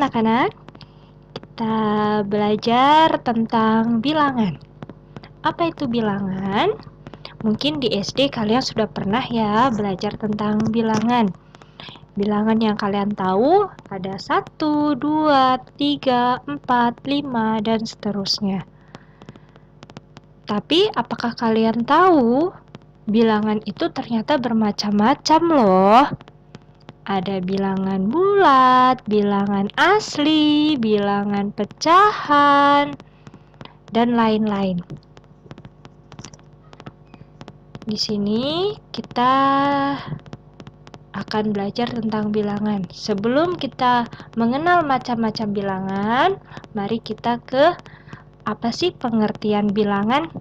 anak-anak, kita belajar tentang bilangan. Apa itu bilangan? Mungkin di SD kalian sudah pernah ya belajar tentang bilangan. Bilangan yang kalian tahu ada 1, 2, 3, 4, 5, dan seterusnya. Tapi apakah kalian tahu bilangan itu ternyata bermacam-macam loh? Ada bilangan bulat, bilangan asli, bilangan pecahan, dan lain-lain. Di sini kita akan belajar tentang bilangan. Sebelum kita mengenal macam-macam bilangan, mari kita ke apa sih pengertian bilangan?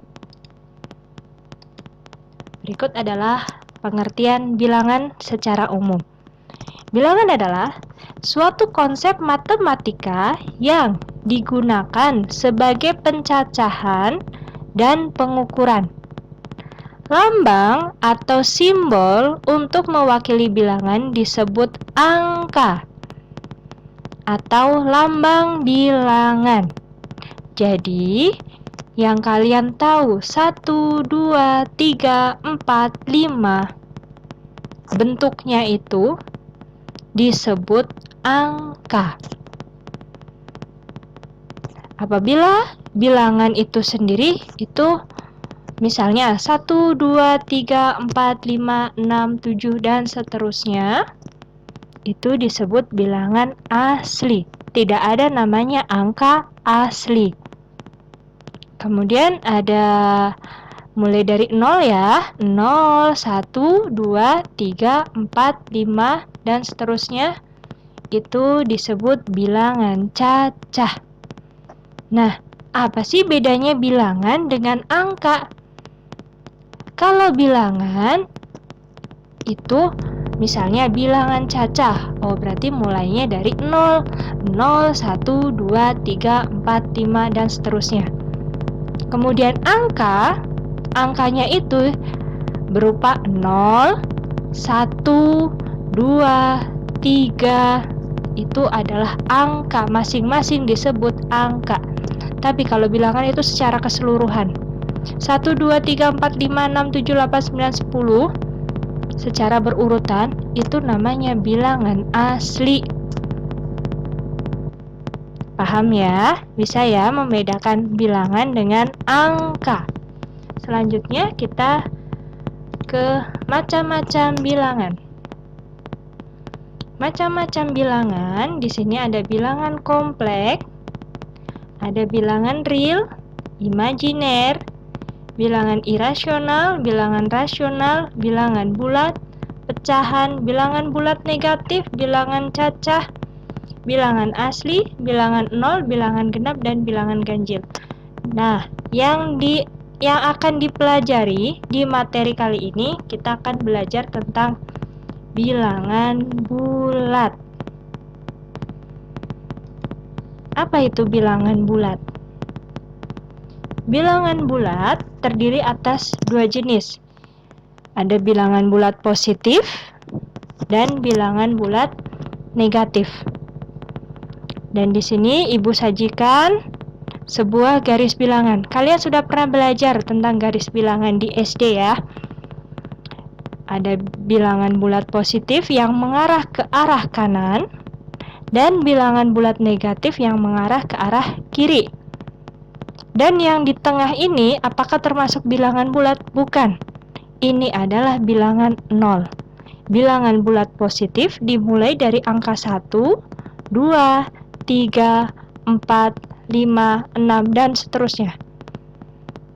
Berikut adalah pengertian bilangan secara umum. Bilangan adalah suatu konsep matematika yang digunakan sebagai pencacahan dan pengukuran. Lambang atau simbol untuk mewakili bilangan disebut angka atau lambang bilangan. Jadi, yang kalian tahu 1, 2, 3, 4, 5 bentuknya itu disebut angka. Apabila bilangan itu sendiri itu misalnya 1, 2, 3, 4, 5, 6, 7 dan seterusnya, itu disebut bilangan asli. Tidak ada namanya angka asli. Kemudian ada mulai dari 0 ya, 0, 1, 2, 3, 4, 5, dan seterusnya. Itu disebut bilangan cacah. Nah, apa sih bedanya bilangan dengan angka? Kalau bilangan itu misalnya bilangan cacah, berarti mulainya dari 0, 0, 1, 2, 3, 4, 5, dan seterusnya. Kemudian angkanya itu berupa 0, 1, 2, 3, itu adalah angka, masing-masing disebut angka. Tapi kalau bilangan itu secara keseluruhan 1, 2, 3, 4, 5, 6, 7, 8, 9, 10 secara berurutan, itu namanya bilangan asli. Paham ya? Bisa ya membedakan bilangan dengan angka. Selanjutnya kita ke macam-macam bilangan. Macam-macam bilangan, di sini ada bilangan kompleks, ada bilangan real, imajiner, bilangan irasional, bilangan rasional, bilangan bulat, pecahan, bilangan bulat negatif, bilangan cacah, bilangan asli, bilangan nol, bilangan genap, dan bilangan ganjil. Nah, yang akan dipelajari di materi kali ini, kita akan belajar tentang bilangan bulat. Apa itu bilangan bulat? Bilangan bulat terdiri atas dua jenis. Ada bilangan bulat positif dan bilangan bulat negatif. Dan di sini Ibu sajikan sebuah garis bilangan. Kalian sudah pernah belajar tentang garis bilangan di SD ya? Ada bilangan bulat positif yang mengarah ke arah kanan dan bilangan bulat negatif yang mengarah ke arah kiri. Dan yang di tengah ini apakah termasuk bilangan bulat? Bukan. Ini adalah bilangan 0. Bilangan bulat positif dimulai dari angka 1, 2, 3, 4, 5, 6, dan seterusnya.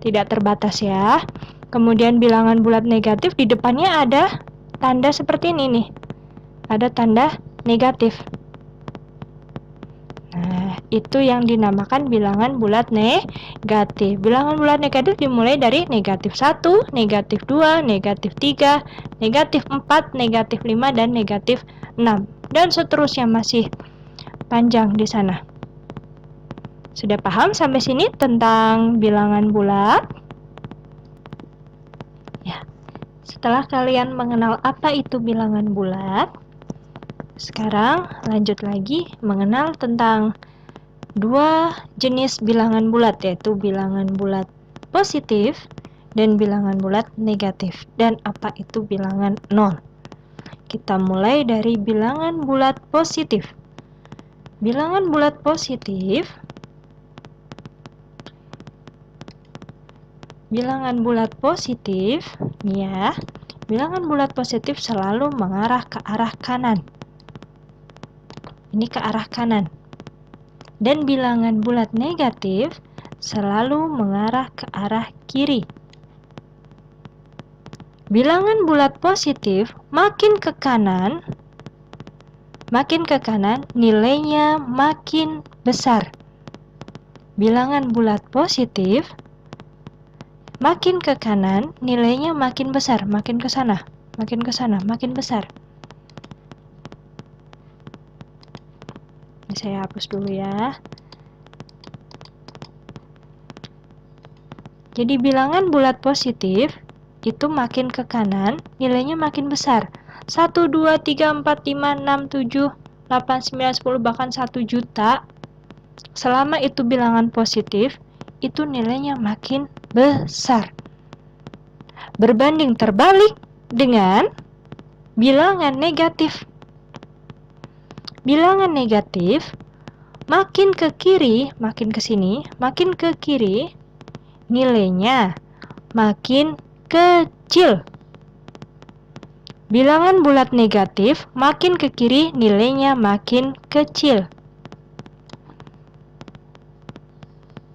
Tidak terbatas ya. Kemudian bilangan bulat negatif di depannya ada tanda seperti ini nih. Ada tanda negatif. Nah, itu yang dinamakan bilangan bulat negatif. Bilangan bulat negatif dimulai dari negatif 1, negatif 2, negatif 3, negatif 4, negatif 5, dan negatif 6. Dan seterusnya masih panjang di sana. Sudah paham sampai sini tentang bilangan bulat? Ya. Setelah kalian mengenal apa itu bilangan bulat, Sekarang lanjut lagi mengenal tentang dua jenis bilangan bulat, yaitu bilangan bulat positif dan bilangan bulat negatif. Dan apa itu bilangan nol? Kita mulai dari bilangan bulat positif. Bilangan bulat positif nih ya. Bilangan bulat positif selalu mengarah ke arah kanan. Ini ke arah kanan. Dan bilangan bulat negatif selalu mengarah ke arah kiri. Bilangan bulat positif makin ke kanan nilainya makin besar. Bilangan bulat positif makin ke kanan nilainya makin besar, makin ke sana, makin besar. Ini saya hapus dulu ya. Jadi bilangan bulat positif itu makin ke kanan, nilainya makin besar. 1, 2, 3, 4, 5, 6, 7, 8, 9, 10, bahkan 1 juta. Selama itu bilangan positif, itu nilainya makin besar. Berbanding terbalik dengan bilangan negatif. Bilangan negatif makin ke kiri, makin ke sini, makin ke kiri, nilainya makin kecil. Bilangan bulat negatif makin ke kiri nilainya makin kecil.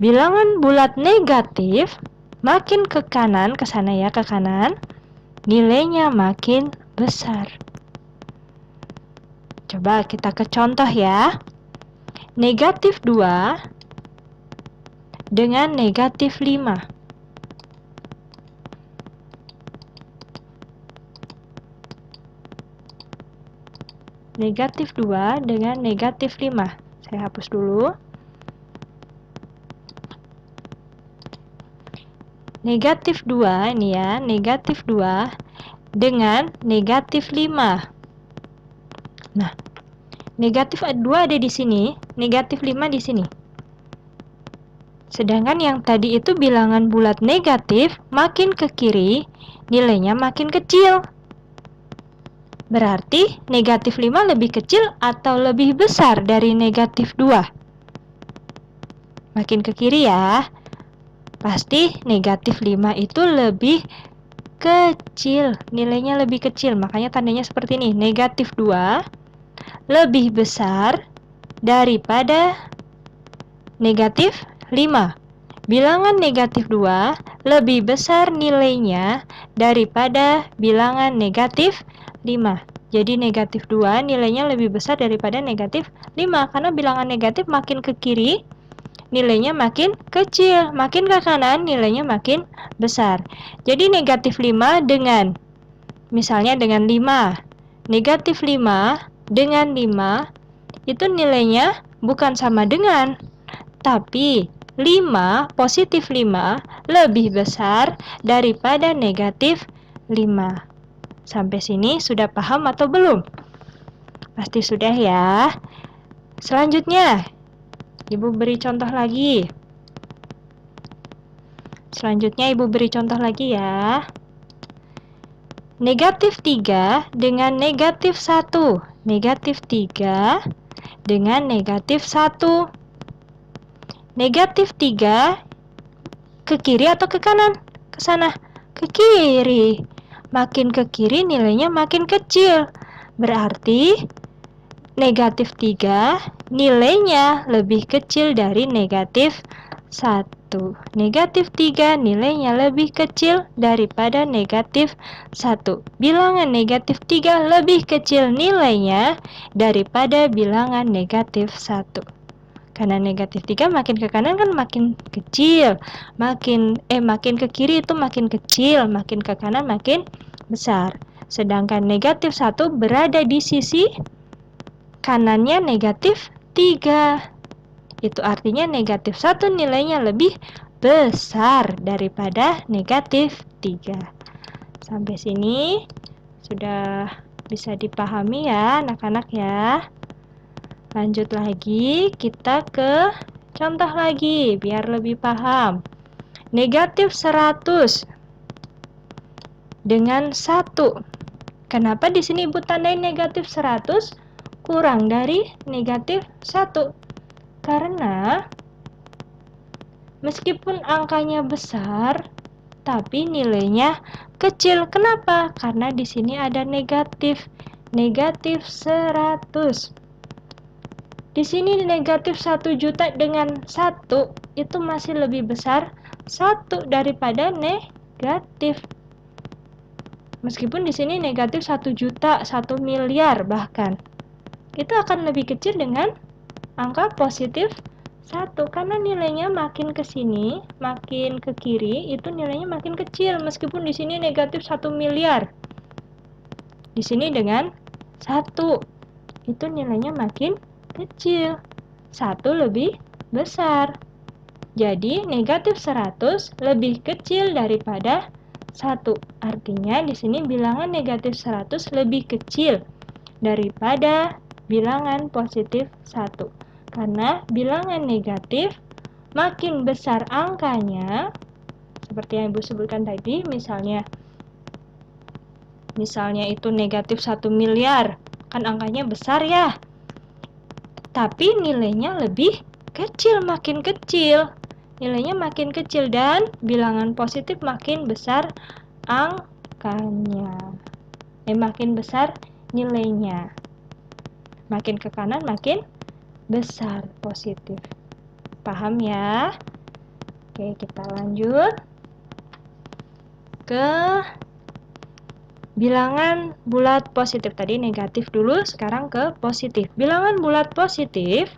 Bilangan bulat negatif makin ke kanan, ke sana ya, ke kanan, nilainya makin besar. Coba kita ke contoh ya. Negatif 2 dengan negatif 5. Negatif 2 dengan negatif 5. Saya hapus dulu. Negatif 2 ini ya, negatif 2 dengan negatif 5. Nah, negatif 2 ada di sini, negatif 5 di sini. Sedangkan yang tadi itu bilangan bulat negatif, makin ke kiri, nilainya makin kecil. Berarti negatif 5 lebih kecil atau lebih besar dari negatif 2? Makin ke kiri ya. Pasti negatif 5 itu lebih kecil, nilainya lebih kecil. Makanya tandanya seperti ini, negatif 2 lebih besar daripada negatif 5. Bilangan negatif 2 lebih besar nilainya daripada bilangan negatif 5. Jadi negatif 2 nilainya lebih besar daripada negatif 5. Karena bilangan negatif makin ke kiri, nilainya makin kecil. Makin ke kanan, nilainya makin besar. Jadi negatif 5 dengan, misalnya dengan 5. Negatif 5 dengan 5, itu nilainya bukan sama dengan, tapi 5, positif 5 lebih besar daripada negatif 5. Sampai sini sudah paham atau belum? Pasti sudah ya. Selanjutnya, Ibu beri contoh lagi. Ya. Negatif 3 dengan negatif 1. Negatif 3 dengan negatif 1. Negatif 3 ke kiri atau ke kanan? Ke sana. Ke kiri. Makin ke kiri nilainya makin kecil. Berarti negatif 3 nilainya lebih kecil dari negatif 1. Negatif 3 nilainya lebih kecil daripada negatif 1. Bilangan negatif 3 lebih kecil nilainya daripada bilangan negatif 1. Karena negatif 3 makin ke kanan kan makin kecil. Makin ke kiri itu makin kecil, makin ke kanan makin besar. Sedangkan negatif 1 berada di sisi kanannya negatif 3. Itu artinya negatif 1 nilainya lebih besar daripada negatif 3. Sampai sini sudah Bisa dipahami ya anak-anak ya. Lanjut lagi, kita ke contoh lagi biar lebih paham. Negatif 100 dengan 1. Kenapa di sini Ibu tandain negatif 100 kurang dari negatif 1? Karena meskipun angkanya besar, tapi nilainya kecil. Kenapa? Karena di sini ada negatif. Negatif 100. Di sini negatif 1 juta dengan 1 itu masih lebih besar 1 daripada negatif. Meskipun di sini negatif 1 juta, 1 miliar bahkan. Itu akan lebih kecil dengan angka positif 1 karena nilainya makin ke sini, makin ke kiri, itu nilainya makin kecil meskipun di sini negatif 1 miliar. Di sini dengan 1 itu nilainya makin kecil. 1 lebih besar. Jadi negatif 100 lebih kecil daripada 1. Artinya di sini bilangan negatif 100 lebih kecil daripada bilangan positif 1. Karena bilangan negatif makin besar angkanya, seperti yang Ibu sebutkan tadi, misalnya itu negatif 1 miliar, kan angkanya besar ya. Tapi nilainya lebih kecil, makin kecil. Nilainya makin kecil dan bilangan positif makin besar angkanya. Makin besar nilainya. Makin ke kanan makin besar positif. Paham ya? Oke, kita lanjut ke bilangan bulat positif. Tadi negatif dulu, sekarang ke positif. Bilangan bulat positif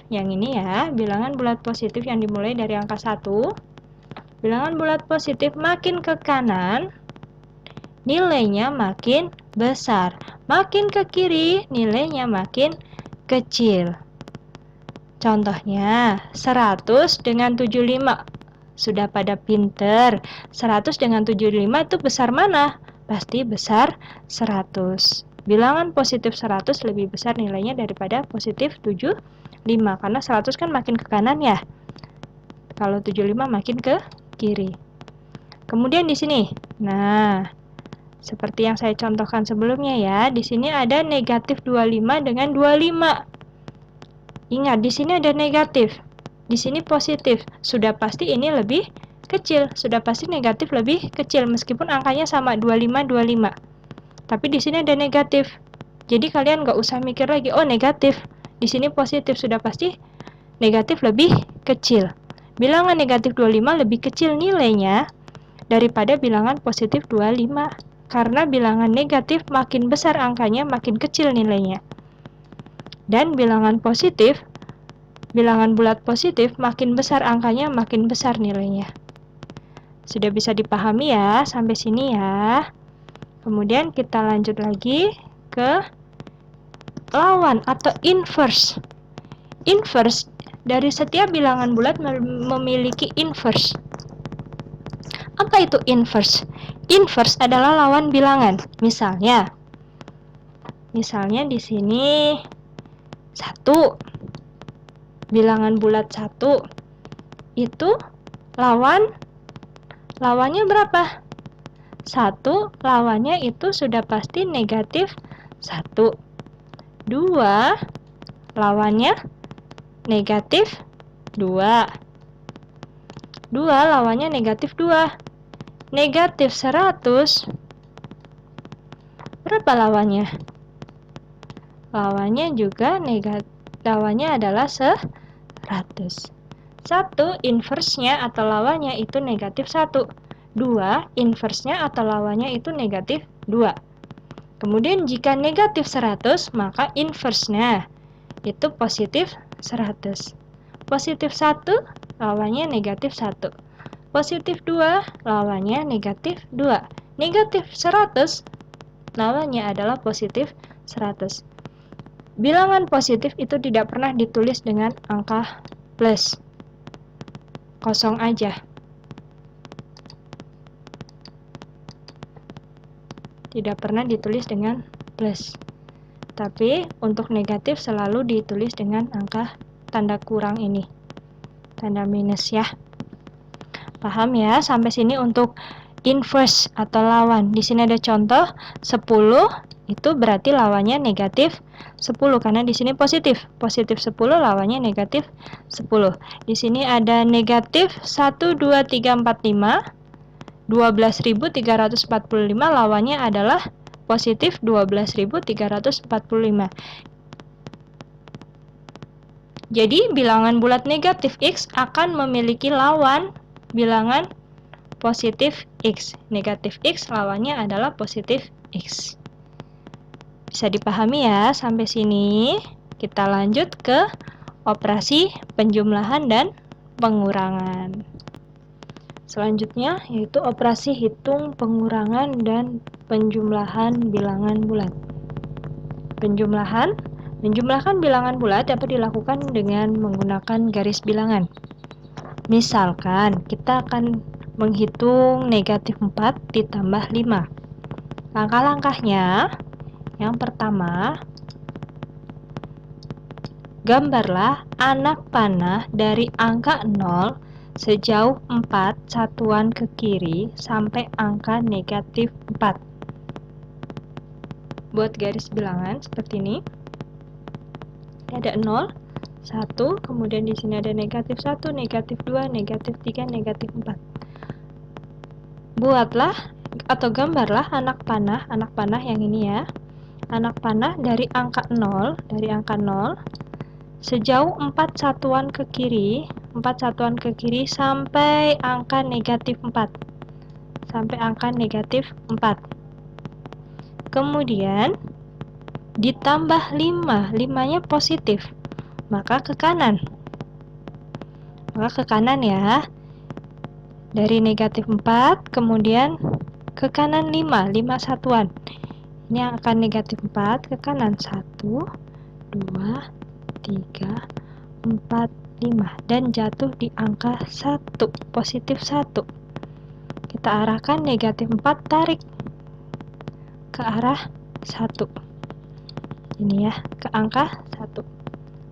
yang ini ya, bilangan bulat positif yang dimulai dari angka 1. Bilangan bulat positif makin ke kanan, nilainya makin besar. Makin ke kiri, nilainya makin kecil. Contohnya, 100 dengan 75. Sudah pada pinter. 100 dengan 75 itu besar mana? Pasti besar 100. Bilangan positif 100 lebih besar nilainya daripada positif 75. Karena 100 kan makin ke kanan ya. Kalau 75 makin ke kiri. Kemudian di sini. Nah, seperti yang saya contohkan sebelumnya ya, di sini ada negatif 25 dengan 25. Ingat, di sini ada negatif, di sini positif. Sudah pasti ini lebih kecil, sudah pasti negatif lebih kecil, meskipun angkanya sama 25. Tapi di sini ada negatif. Jadi kalian nggak usah mikir lagi, oh negatif, di sini positif, sudah pasti negatif lebih kecil. Bilangan negatif 25 lebih kecil nilainya daripada bilangan positif 25. Karena bilangan negatif makin besar angkanya, makin kecil nilainya. Dan bilangan bulat positif makin besar angkanya, makin besar nilainya. Sudah bisa dipahami ya sampai sini ya. Kemudian kita lanjut lagi ke lawan atau inverse. Inverse dari setiap bilangan bulat memiliki inverse. Apa itu inverse? Inverse adalah lawan bilangan. Misalnya di sini 1. Bilangan bulat 1 itu lawannya berapa? 1 lawannya itu sudah pasti negatif 1. 2 lawannya negatif 2. 2 lawannya negatif 2. Negatif 100 berapa lawannya? Lawannya juga negatif. Lawannya adalah 100. 1 inverse-nya atau lawannya itu negatif 1. 2 inverse-nya atau lawannya itu negatif 2. Kemudian jika negatif 100, maka inverse-nya itu positif 100. Positif 1 lawannya negatif 1. Positif 2 lawannya negatif 2. Negatif 100 lawannya adalah positif 100. Bilangan positif itu tidak pernah ditulis dengan angka plus. Kosong aja. tidak pernah ditulis dengan plus. Tapi untuk negatif selalu ditulis dengan angka tanda kurang ini, tanda minus ya. Paham ya? Sampai sini untuk inverse atau lawan. Di sini ada contoh 10 itu berarti lawannya negatif 10 karena di sini positif. Positif 10 lawannya negatif 10. Di sini ada negatif 1 2 3 4 5. 12.345 lawannya adalah positif 12.345. Jadi bilangan bulat negatif X akan memiliki lawan bilangan positif X. Negatif X lawannya adalah positif X. Bisa dipahami ya sampai sini. Kita lanjut ke operasi penjumlahan dan pengurangan. Selanjutnya yaitu operasi hitung pengurangan dan penjumlahan bilangan bulat. Menjumlahkan bilangan bulat dapat dilakukan dengan menggunakan garis bilangan. Misalkan kita akan menghitung negatif 4 ditambah 5. Langkah-langkahnya, yang pertama, gambarlah anak panah dari angka 0 sejauh 4 satuan ke kiri sampai angka negatif 4. Buat garis bilangan seperti ini. Ada 0, 1, kemudian di sini ada negatif 1, negatif 2, negatif 3, negatif 4. Buatlah atau gambarlah anak panah yang ini ya. Anak panah dari angka 0, sejauh 4 satuan ke kiri, sampai angka negatif 4. Kemudian ditambah 5, 5-nya positif, maka ke kanan. Ya. Dari negatif 4, kemudian ke kanan 5 satuan. Ini yang akan negatif 4, ke kanan 1, 2, 3, 4, 5. Dan jatuh di angka 1, positif 1. Kita arahkan negatif 4, tarik ke arah 1. Ini ya, ke angka 1.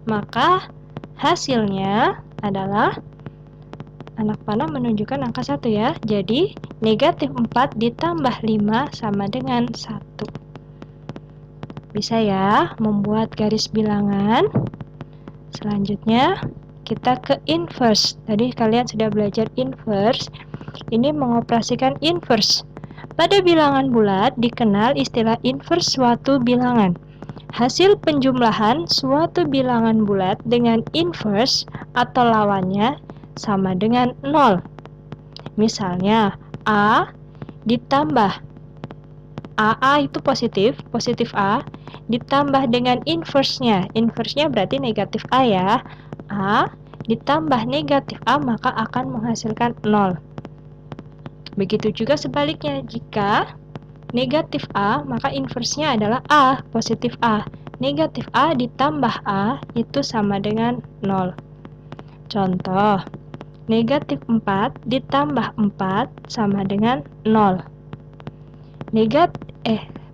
Maka hasilnya adalah anak panah menunjukkan angka 1 ya. Jadi negatif 4 ditambah 5 sama dengan 1. Bisa ya membuat garis bilangan. Selanjutnya kita ke inverse. Tadi kalian sudah belajar inverse. Ini mengoperasikan inverse. Pada bilangan bulat dikenal istilah inverse suatu bilangan. Hasil penjumlahan suatu bilangan bulat dengan inverse atau lawannya sama dengan 0. Misalnya A ditambah AA itu positif A ditambah dengan inverse-nya. Inverse-nya berarti negatif A ya. A ditambah negatif A maka akan menghasilkan 0. Begitu juga sebaliknya, jika negatif A maka inverse-nya adalah A, positif A. Negatif A ditambah A itu sama dengan 0. Contoh, negatif 4 ditambah 4 sama dengan 0.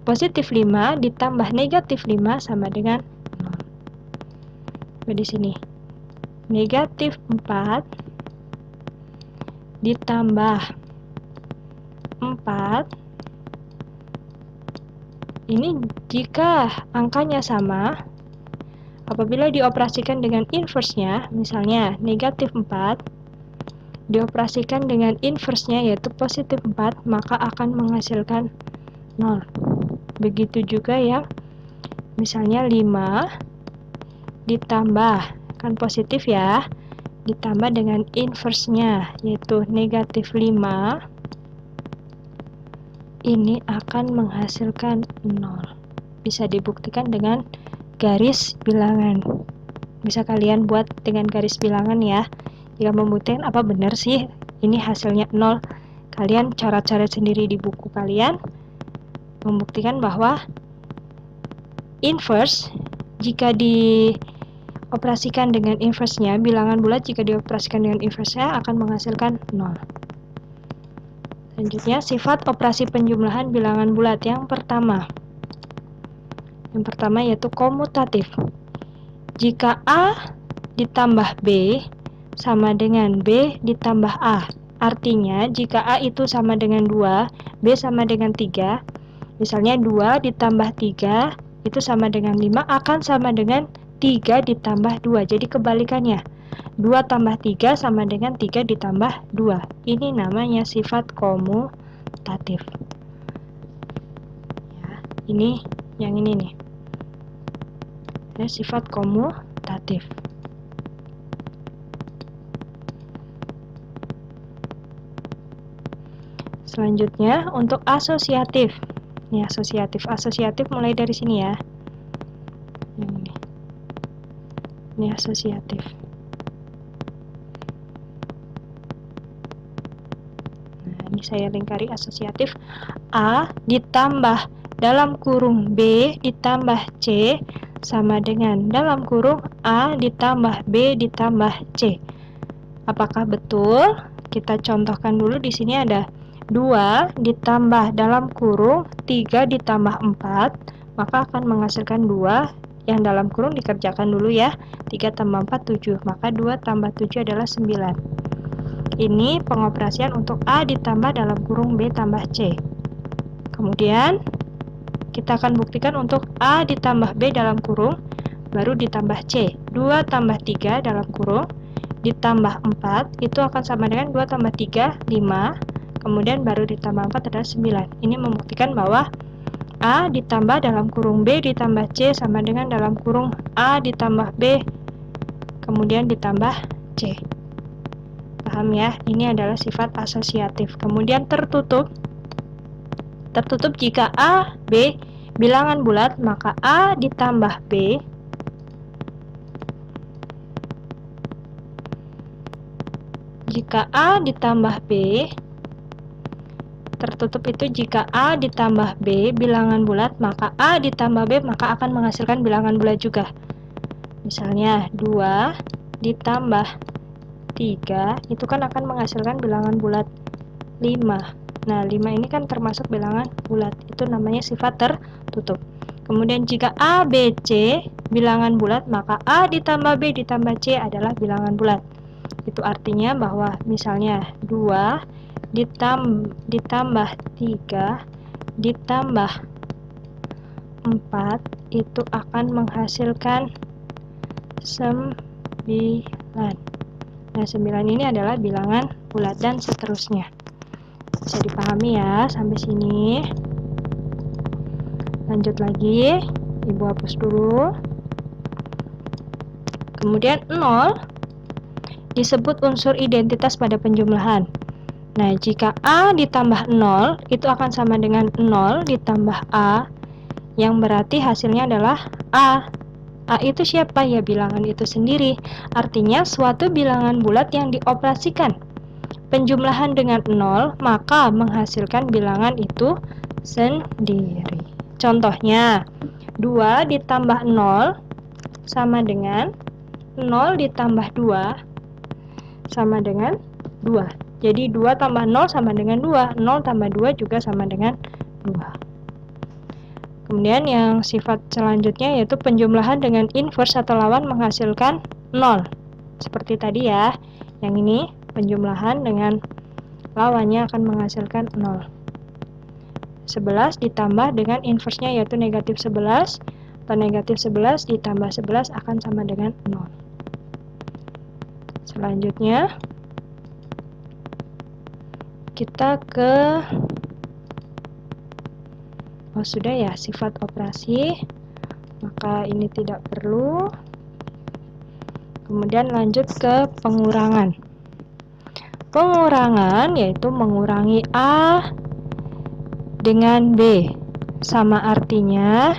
Positif 5 ditambah negatif 5 sama dengan 0. Di sini, negatif 4 ditambah 4. Ini jika angkanya sama, apabila dioperasikan dengan inverse-nya, misalnya negatif 4, dioperasikan dengan inverse-nya yaitu positif 4, maka akan menghasilkan 0. Begitu juga ya, misalnya 5 ditambah, kan positif ya, ditambah dengan inverse-nya yaitu negatif 5, ini akan menghasilkan 0. Bisa dibuktikan dengan garis bilangan. Bisa kalian buat dengan garis bilangan ya. Jika membuktikan apa benar sih ini hasilnya 0, kalian coret-coret sendiri di buku kalian, membuktikan bahwa inverse jika dioperasikan dengan inverse-nya, bilangan bulat jika dioperasikan dengan inverse-nya akan menghasilkan 0. Selanjutnya, sifat operasi penjumlahan bilangan bulat yang pertama. Yang pertama yaitu komutatif. Jika A ditambah B sama dengan B ditambah A. Artinya, jika A itu sama dengan 2, B sama dengan 3, misalnya 2 ditambah 3 itu sama dengan 5, akan sama dengan 3 ditambah 2. Jadi kebalikannya, 2 tambah 3 sama dengan 3 ditambah 2. Ini namanya sifat komutatif. Ya, ini yang ini nih. Ya, sifat komutatif. Selanjutnya untuk asosiatif. Ini asosiatif. Asosiatif mulai dari sini ya. Ini asosiatif. Nah, ini saya lingkari asosiatif. A ditambah dalam kurung B ditambah C sama dengan dalam kurung A ditambah B ditambah C. Apakah betul? Kita contohkan dulu. Di sini ada 2 ditambah dalam kurung 3 ditambah 4, maka akan menghasilkan 2. Yang dalam kurung dikerjakan dulu ya. 3 tambah 4, 7. Maka 2 tambah 7 adalah 9. Ini pengoperasian untuk A ditambah dalam kurung B tambah C. Kemudian kita akan buktikan untuk A ditambah B dalam kurung, baru ditambah C. 2 tambah 3 dalam kurung, ditambah 4, itu akan sama dengan 2 tambah 3, 5. Kemudian baru ditambah 4 adalah 9. Ini membuktikan bahwa A ditambah dalam kurung B ditambah C sama dengan dalam kurung A ditambah B kemudian ditambah C. Paham ya? Ini adalah sifat asosiatif. Kemudian tertutup. Tertutup jika A, B bilangan bulat, maka A ditambah B jika A ditambah B. Tertutup itu jika A ditambah B bilangan bulat, maka A ditambah B maka akan menghasilkan bilangan bulat juga. Misalnya 2 ditambah 3 itu kan akan menghasilkan bilangan bulat 5. Nah, 5 ini kan termasuk bilangan bulat. Itu namanya sifat tertutup. Kemudian jika A, B, C bilangan bulat, maka A ditambah B ditambah C adalah bilangan bulat. Itu artinya bahwa misalnya 2 ditambah 3 ditambah 4 itu akan menghasilkan 9. Nah, 9 ini adalah bilangan bulat dan seterusnya. Bisa dipahami ya sampai sini. Lanjut lagi, Ibu hapus dulu. Kemudian 0 disebut unsur identitas pada penjumlahan. Nah, jika A ditambah 0, itu akan sama dengan 0 ditambah A, yang berarti hasilnya adalah A. A itu siapa? Ya, bilangan itu sendiri. Artinya, suatu bilangan bulat yang dioperasikan penjumlahan dengan 0, maka menghasilkan bilangan itu sendiri. Contohnya, 2 ditambah 0 sama dengan 0 ditambah 2 sama dengan 2. Jadi 2 tambah 0 sama dengan 2, 0 tambah 2 juga sama dengan 2. Kemudian yang sifat selanjutnya yaitu penjumlahan dengan inverse atau lawan menghasilkan 0. Seperti tadi ya, yang ini penjumlahan dengan lawannya akan menghasilkan 0. 11 ditambah dengan inverse-nya yaitu negatif 11, atau negatif 11 ditambah 11 akan sama dengan 0. Selanjutnya, kita ke sudah ya sifat operasi, maka ini tidak perlu. Kemudian lanjut ke pengurangan. Pengurangan yaitu mengurangi A dengan B, sama artinya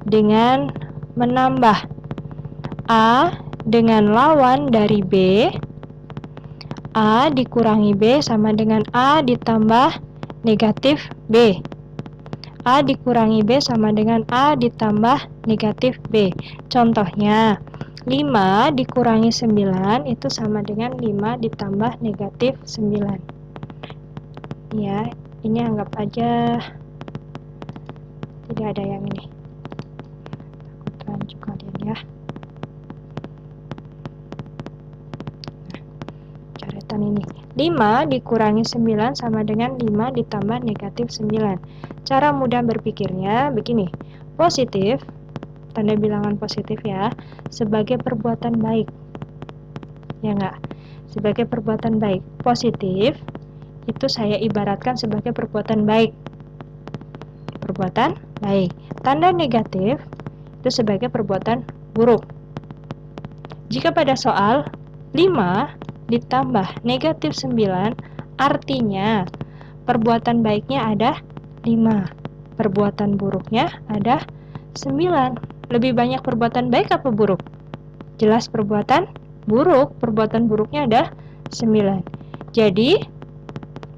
dengan menambah A dengan lawan dari B. A dikurangi B sama dengan A ditambah negatif B. A dikurangi B sama dengan A ditambah negatif B. Contohnya, 5 dikurangi 9 itu sama dengan 5 ditambah negatif 9. Ya, ini anggap aja tidak ada yang ini. Aku lanjut kalian ya. Coretan ini. 5 dikurangi 9 sama dengan 5 ditambah negatif 9. Cara mudah berpikirnya begini. Positif, tanda bilangan positif ya, sebagai perbuatan baik. Ya enggak? Sebagai perbuatan baik. Positif itu saya ibaratkan sebagai perbuatan baik. Perbuatan baik. Tanda negatif itu sebagai perbuatan buruk. Jika pada soal 5 ditambah negatif 9, artinya perbuatan baiknya ada 5, perbuatan buruknya ada 9. Lebih banyak perbuatan baik apa buruk? Jelas perbuatan buruk, perbuatan buruknya ada 9. Jadi,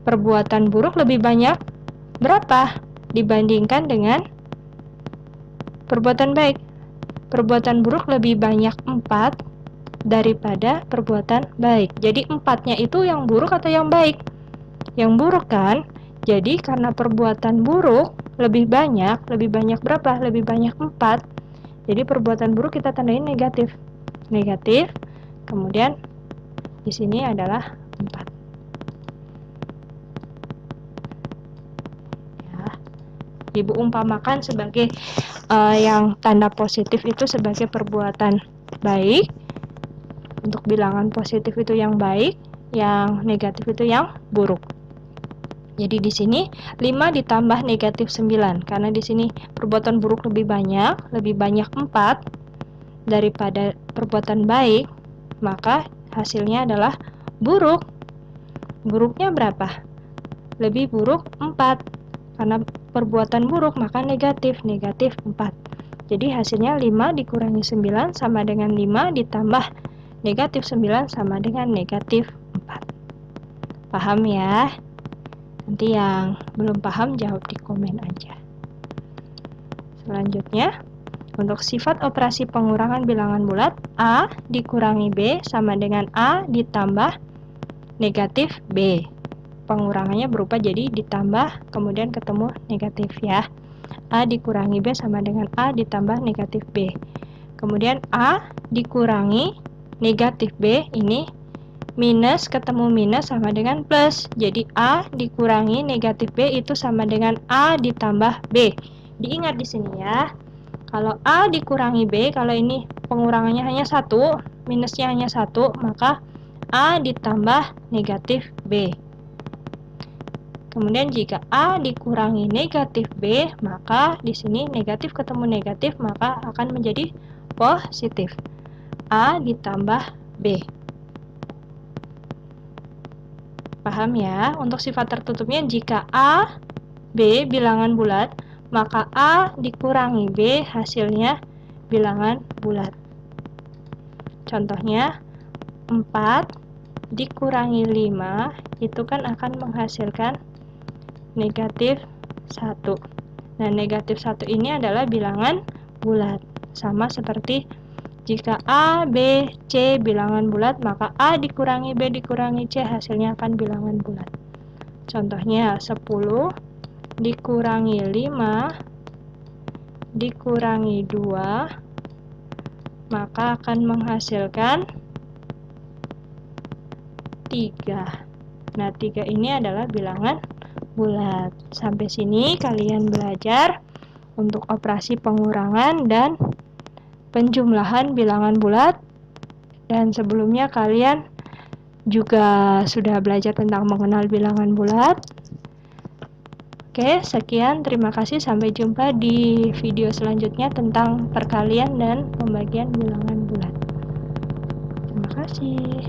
perbuatan buruk lebih banyak berapa dibandingkan dengan perbuatan baik? Perbuatan buruk lebih banyak 4 daripada perbuatan baik. Jadi 4-nya itu yang buruk atau yang baik? Yang buruk kan? Jadi karena perbuatan buruk lebih banyak berapa? Lebih banyak 4. Jadi perbuatan buruk kita tandain negatif. Negatif, kemudian di sini adalah 4. Ya. Ibu umpamakan sebagai yang tanda positif itu sebagai perbuatan baik. Untuk bilangan positif itu yang baik, yang negatif itu yang buruk. Jadi di sini 5 ditambah negatif 9, karena di sini perbuatan buruk lebih banyak 4 daripada perbuatan baik, maka hasilnya adalah buruk. Buruknya berapa? Lebih buruk 4. Karena perbuatan buruk maka negatif 4. Jadi hasilnya 5 dikurangi 9 sama dengan 5 ditambah negatif 9 sama dengan negatif 4. Paham ya? Nanti yang belum paham jawab di komen aja. Selanjutnya, untuk sifat operasi pengurangan bilangan bulat, A dikurangi B sama dengan A ditambah negatif B. Pengurangannya berupa jadi ditambah kemudian ketemu negatif ya. A dikurangi B sama dengan A ditambah negatif B. Kemudian A dikurangi negatif B ini minus ketemu minus sama dengan plus. Jadi A dikurangi negatif B itu sama dengan A ditambah B. Diingat di sini ya. Kalau A dikurangi B, kalau ini pengurangannya hanya 1, minusnya hanya 1, maka A ditambah negatif B. Kemudian jika A dikurangi negatif B, maka di sini negatif ketemu negatif, maka akan menjadi positif. A ditambah B. Paham ya? Untuk sifat tertutupnya, jika A, B bilangan bulat, maka A dikurangi B hasilnya bilangan bulat. Contohnya, 4 dikurangi 5 itu kan akan menghasilkan negatif 1. Nah, negatif 1 ini adalah bilangan bulat. Sama seperti jika A, B, C bilangan bulat, maka A dikurangi B dikurangi C hasilnya akan bilangan bulat. Contohnya 10 dikurangi 5 dikurangi 2, maka akan menghasilkan 3. Nah, 3 ini adalah bilangan bulat. Sampai sini kalian belajar untuk operasi pengurangan dan penjumlahan bilangan bulat, dan sebelumnya kalian juga sudah belajar tentang mengenal bilangan bulat. Oke, sekian, terima kasih, sampai jumpa di video selanjutnya tentang perkalian dan pembagian bilangan bulat. Terima kasih.